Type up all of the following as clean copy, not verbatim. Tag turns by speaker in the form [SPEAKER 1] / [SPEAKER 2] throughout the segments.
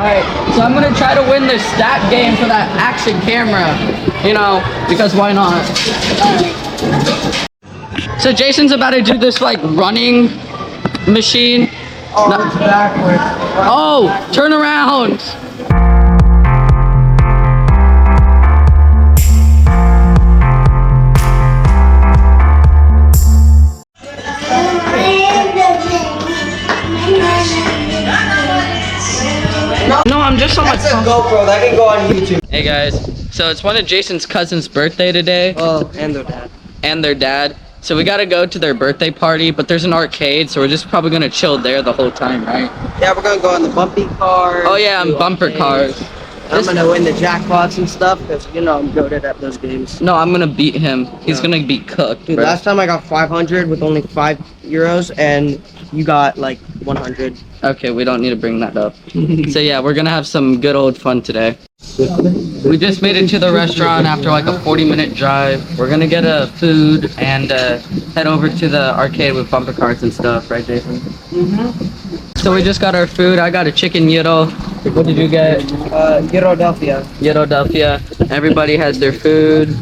[SPEAKER 1] Alright, so I'm gonna try to win this stat game for that action camera. You know, because why not? So Jason's about to do this like running machine.
[SPEAKER 2] Oh, it's backwards.
[SPEAKER 1] Oh, turn around. No, I'm just on my phone.
[SPEAKER 2] GoPro, that can go on YouTube.
[SPEAKER 1] Hey guys, so it's one of Jason's cousin's birthday today.
[SPEAKER 2] Oh, and their dad.
[SPEAKER 1] And their dad. So we gotta go to their birthday party, but there's an arcade, so we're just probably gonna chill there the whole time, right?
[SPEAKER 2] Yeah, we're gonna go on the bumpy cars.
[SPEAKER 1] Oh yeah, and bumper
[SPEAKER 2] arcades.
[SPEAKER 1] cars.
[SPEAKER 2] I'm gonna win the jackpots and stuff, because you know I'm goated at those games.
[SPEAKER 1] No, I'm gonna beat him. He's gonna be cooked,
[SPEAKER 2] Dude,
[SPEAKER 1] bro.
[SPEAKER 2] last time I got 500 with only €5, and you got like 100.
[SPEAKER 1] Okay, we don't need to bring that up. So yeah, we're gonna have some good old fun today. We just made it to the restaurant after like a 40-minute drive. We're gonna get a food and head over to the arcade with bumper cars and stuff, right, Jason? So we just got our food. I got a chicken gyro. What did you get?
[SPEAKER 2] Gyrodelphia.
[SPEAKER 1] Gyrodelphia. Everybody has their food.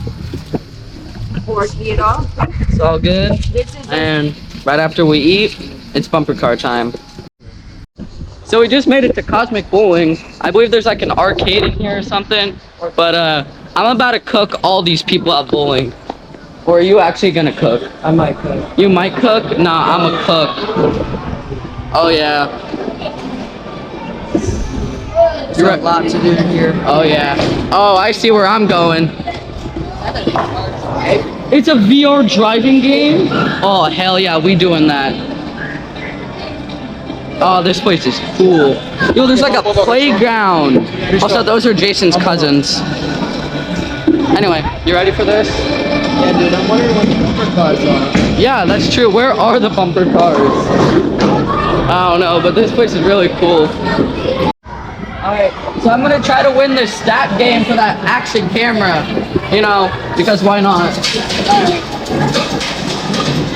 [SPEAKER 3] Pork gyro.
[SPEAKER 1] It's all good.
[SPEAKER 3] This is
[SPEAKER 1] And right after we eat, it's bumper car time. So we just made it to Cosmic Bowling. I believe there's like an arcade in here or something. But I'm about to cook all these people at bowling. Or are you actually gonna cook?
[SPEAKER 2] I might cook.
[SPEAKER 1] You might cook? Nah, I'm a cook. Oh yeah.
[SPEAKER 2] There's a lot to do here.
[SPEAKER 1] Oh yeah. Oh, I see where I'm going. It's a VR driving game? Oh hell yeah, we doing that. Oh, this place is cool. Yo, there's like a playground. Also, those are Jason's cousins. Anyway, you ready for this?
[SPEAKER 2] Yeah, dude, I'm wondering what the bumper cars are.
[SPEAKER 1] Yeah, that's true. Where are the bumper cars? I don't know, but this place is really cool. Alright, so I'm gonna try to win this stat game for that action camera. You know, because why not? 2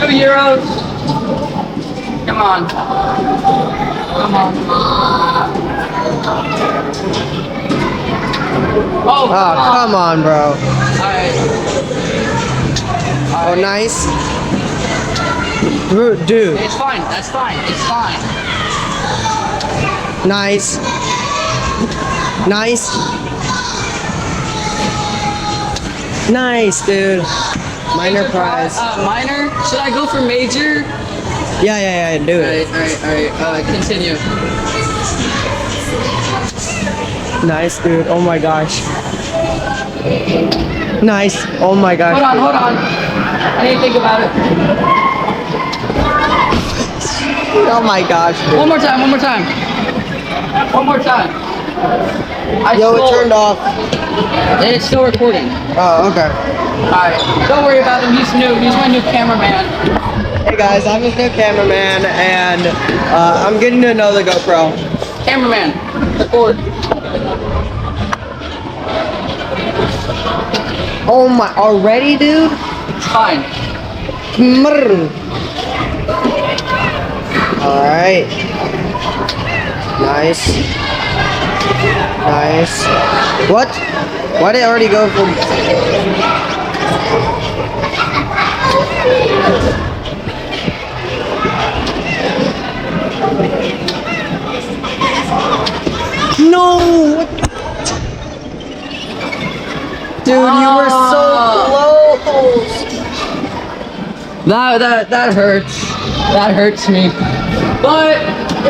[SPEAKER 1] euros. Come on. Come on. Oh,
[SPEAKER 2] Come on, bro.
[SPEAKER 1] Alright.
[SPEAKER 2] Oh, nice. Dude,
[SPEAKER 1] It's fine. That's fine. It's fine.
[SPEAKER 2] nice. Nice. Nice, dude. Minor prize.
[SPEAKER 1] Minor? Should I go for major?
[SPEAKER 2] Yeah, do it.
[SPEAKER 1] Alright. Continue.
[SPEAKER 2] Nice, dude. Oh my gosh. Nice. Oh my gosh.
[SPEAKER 1] Hold on. I need to think about it.
[SPEAKER 2] Oh my gosh, dude.
[SPEAKER 1] One more time.
[SPEAKER 2] Yo, it turned off.
[SPEAKER 1] It's still recording.
[SPEAKER 2] Oh, okay.
[SPEAKER 1] Alright. Don't worry about him. He's new. He's my new cameraman.
[SPEAKER 2] Hey guys, I'm his new cameraman, and I'm getting to know the GoPro.
[SPEAKER 1] Cameraman. Record.
[SPEAKER 2] Oh my, already, dude?
[SPEAKER 1] It's fine.
[SPEAKER 2] Alright. Nice. What? Why did it already go from... No! Dude, you were so close!
[SPEAKER 1] That hurts. That hurts me. But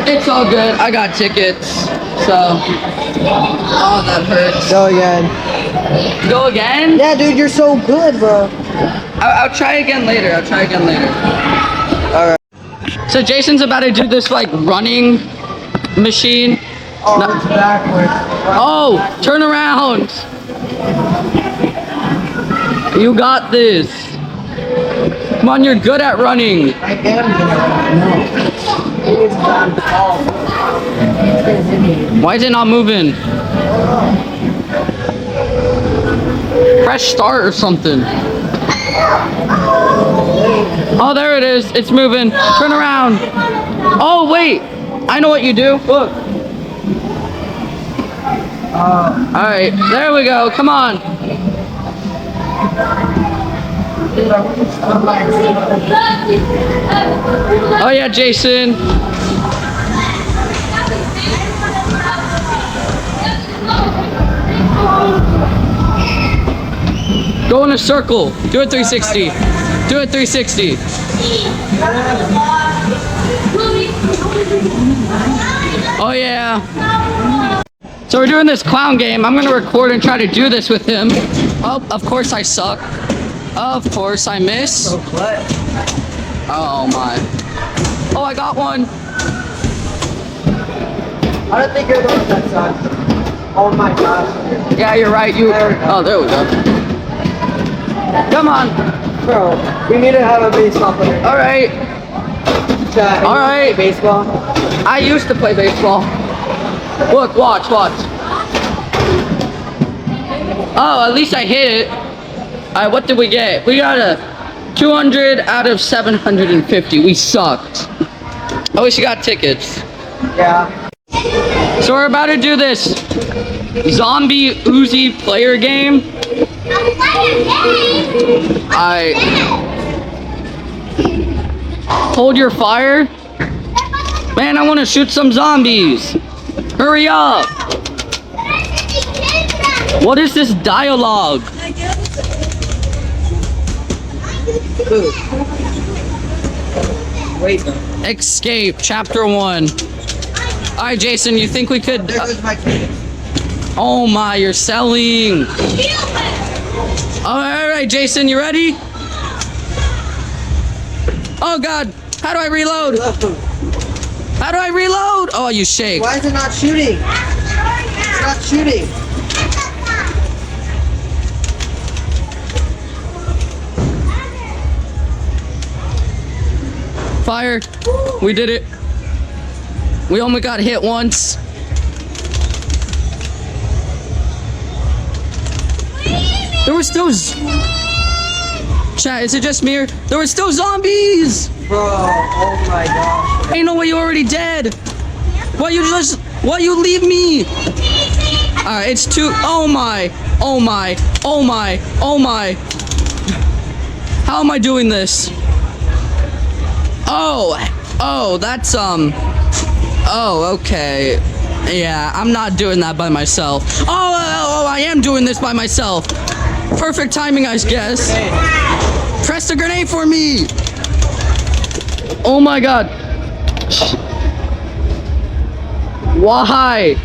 [SPEAKER 1] it's all good. I got tickets. So oh, that hurts.
[SPEAKER 2] Go again.
[SPEAKER 1] Go again?
[SPEAKER 2] Yeah, dude, you're so good, bro.
[SPEAKER 1] I'll try again later.
[SPEAKER 2] Alright.
[SPEAKER 1] So Jason's about to do this like running machine.
[SPEAKER 2] Oh, it's backwards.
[SPEAKER 1] Oh, turn around. You got this. Come on, you're good at running.
[SPEAKER 2] I am gonna
[SPEAKER 1] Why is it not moving? Press start or something. Oh, there it is. It's moving. Turn around. Oh, wait. I know what you do. Look. Alright, there we go. Come on. Oh yeah, Jason. Go in a circle. Do it 360. Do it 360. Oh yeah. So we're doing this clown game. I'm gonna record and try to do this with him. Oh, of course I suck. Of course I miss. Oh my. Oh, I got one.
[SPEAKER 2] I don't think you're the one that sucks. Oh my gosh.
[SPEAKER 1] Yeah, you're right. Oh, there we go. Come on.
[SPEAKER 2] Bro, we need to have a baseball player.
[SPEAKER 1] All right.
[SPEAKER 2] Chat,
[SPEAKER 1] All right.
[SPEAKER 2] play baseball.
[SPEAKER 1] I used to play baseball. Look, watch. Oh, at least I hit it. All right, what did we get? We got a 200 out of 750. We sucked. I wish you got tickets.
[SPEAKER 2] Yeah.
[SPEAKER 1] So we're about to do this zombie Uzi player game. I hold your fire. Man, I want to shoot some zombies. Hurry up. What is this dialogue?
[SPEAKER 2] Wait.
[SPEAKER 1] Escape, chapter 1. Alright, Jason, you think we could...
[SPEAKER 2] There goes my ticket.
[SPEAKER 1] Oh my, you're selling. Alright, Jason, you ready? Oh god, how do I reload? How do I reload? Oh, you shake.
[SPEAKER 2] Why is it not shooting? It's not shooting.
[SPEAKER 1] Fire. We did it. We only got hit once. There were still... Chat, is it just me? There were still zombies!
[SPEAKER 2] Bro, oh my gosh.
[SPEAKER 1] Ain't no way you already dead. Why you leave me? Alright, it's too... Oh my. Oh my. Oh my. Oh my. How am I doing this? Oh, that's, oh, okay. Yeah, I'm not doing that by myself. Oh, I am doing this by myself. Perfect timing, I guess. Press the grenade for me. Oh my god. Why?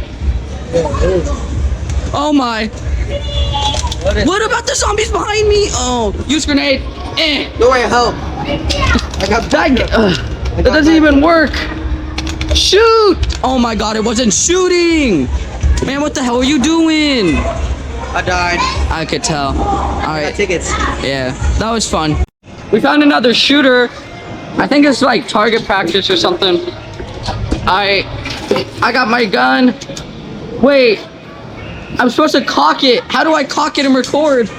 [SPEAKER 1] Oh my. What about the zombies behind me? Oh, use grenade.
[SPEAKER 2] No way, help. I got
[SPEAKER 1] That doesn't even work. Shoot! Oh my god, it wasn't shooting. Man, what the hell are you doing?
[SPEAKER 2] I died.
[SPEAKER 1] I could tell. All
[SPEAKER 2] I
[SPEAKER 1] right.
[SPEAKER 2] got tickets.
[SPEAKER 1] Yeah, that was fun. We found another shooter. I think it's like target practice or something. I got my gun. Wait, I'm supposed to cock it. How do I cock it and record?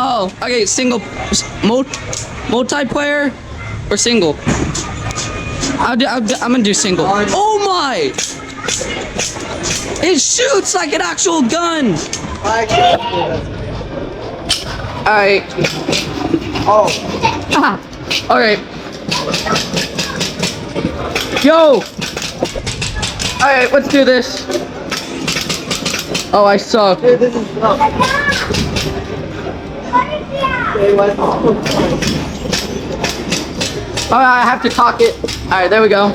[SPEAKER 1] Oh, okay, single, multiplayer or single? I'm gonna do single. Oh my! It shoots like an actual gun. Alright.
[SPEAKER 2] Oh.
[SPEAKER 1] Alright. Yo! Alright, let's do this. Oh, I suck.
[SPEAKER 2] Dude, this is tough.
[SPEAKER 1] Alright, I have to cock it. Alright, there we go.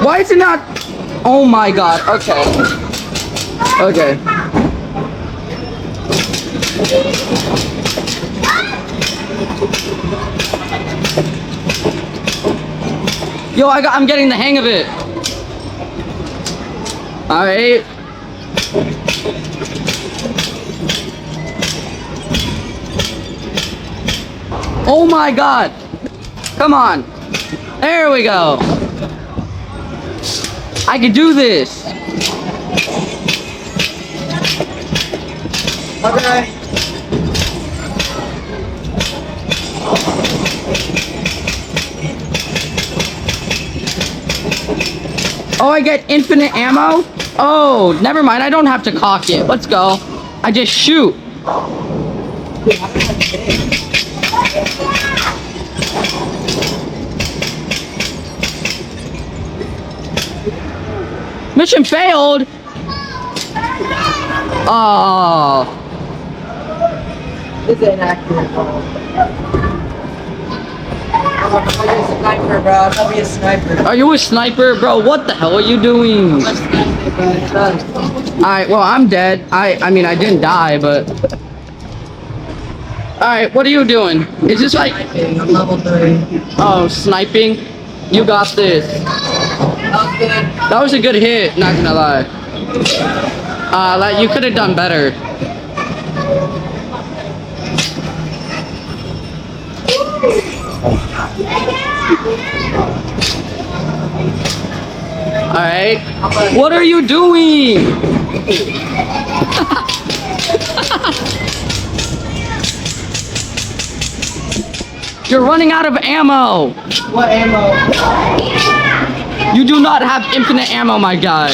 [SPEAKER 1] Why is it not? Oh my god, okay. Okay. Yo, I'm getting the hang of it. Alright. Oh my god. Come on. There we go. I can do this.
[SPEAKER 2] Okay.
[SPEAKER 1] Oh, I get infinite ammo? Oh, never mind. I don't have to cock it. Let's go. I just shoot. Mission failed. Oh.
[SPEAKER 2] This ain't accurate. I'm a sniper, bro. I'm gonna be a sniper.
[SPEAKER 1] Are you a sniper? Bro, what the hell are you doing? Alright, well, I'm dead. I mean, I didn't die, but... Alright, what are you doing? Is this like...
[SPEAKER 2] I'm level 3.
[SPEAKER 1] Oh, sniping? You got this. That was a good hit, not gonna lie. Like, you could have done better. Alright. What are you doing? You're running out of ammo.
[SPEAKER 2] What ammo?
[SPEAKER 1] You do not have infinite ammo, my guy.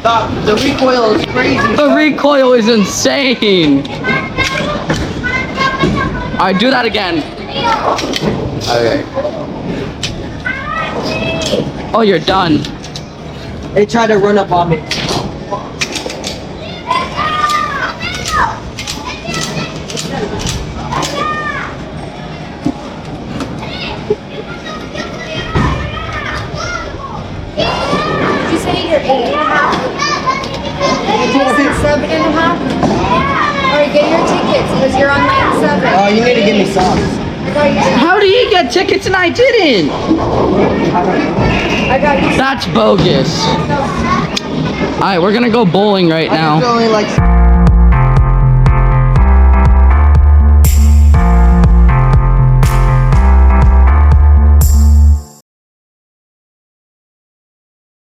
[SPEAKER 2] The recoil is crazy.
[SPEAKER 1] The recoil is insane. Alright, do that again. Okay. Oh, you're done.
[SPEAKER 2] They tried to run up on me.
[SPEAKER 3] Did you say you're 8.5? You're 7.5? Alright, get your tickets because you're on lane 7.
[SPEAKER 2] Oh, you need to give me socks.
[SPEAKER 3] I got you.
[SPEAKER 1] How did he get tickets and I didn't?
[SPEAKER 3] I got you.
[SPEAKER 1] That's bogus. Alright, we're gonna go bowling right
[SPEAKER 2] I'm
[SPEAKER 1] now.
[SPEAKER 2] only like